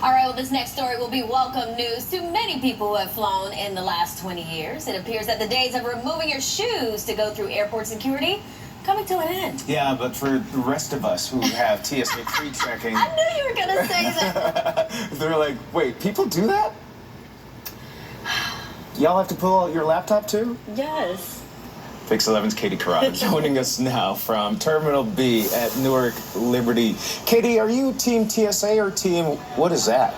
All right, well, this next story will be welcome news to many people who have flown in the last 20 years. It appears that the days of removing your shoes to go through airport security coming to an end. Yeah, but for the rest of us who have TSA pre-checking... I knew you were going to say that. They're like, wait, people do that? Y'all have to pull out your laptop too? Yes. PIX11's Katie Corrado joining us now from Terminal B at Newark Liberty. Katie, are you Team TSA or Team... what is that?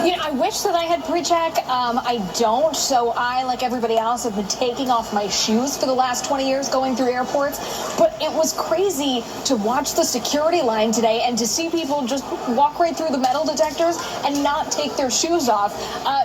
You know, I wish that I had pre-check. I don't, so I, like everybody else, have been taking off my shoes for the last 20 years going through airports. But it was crazy to watch the security line today and to see people just walk right through the metal detectors and not take their shoes off.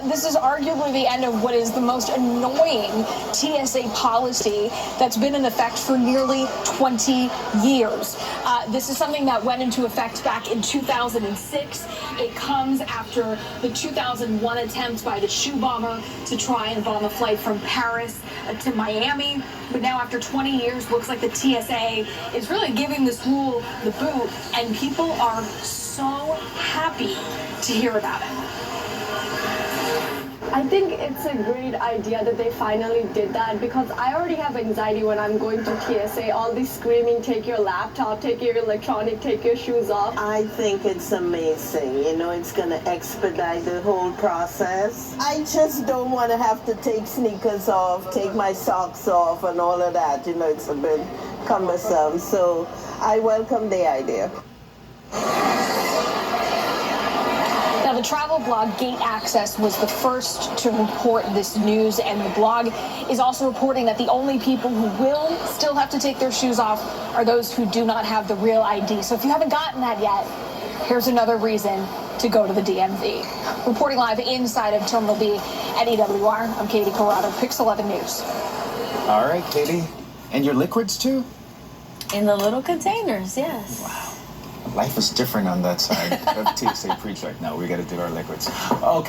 This is arguably the end of what is the most annoying TSA policy that's been in effect for nearly 20 years. This is something that went into effect back in 2006. It comes after the 2001 attempt by the shoe bomber to try and bomb a flight from Paris to Miami. But now after 20 years, looks like the TSA is really giving this rule the boot, and people are so happy to hear about it. I think it's a great idea that they finally did that, because I already have anxiety when I'm going to TSA. All this screaming, take your laptop, take your electronic, take your shoes off. I think it's amazing. You know, it's going to expedite the whole process. I just don't want to have to take sneakers off, take my socks off and all of that. You know, it's a bit cumbersome. So I welcome the idea. Now, the travel blog Gate Access was the first to report this news, and the blog is also reporting that the only people who will still have to take their shoes off are those who do not have the real ID. So if you haven't gotten that yet, here's another reason to go to the DMV. Reporting live inside of Terminal B at EWR, I'm Katie Corrado, PIX11 News. All right, Katie. And your liquids too? In the little containers, yes. Wow. Life is different on that side of TSA pre-check. Now we got to do our liquids. Okay.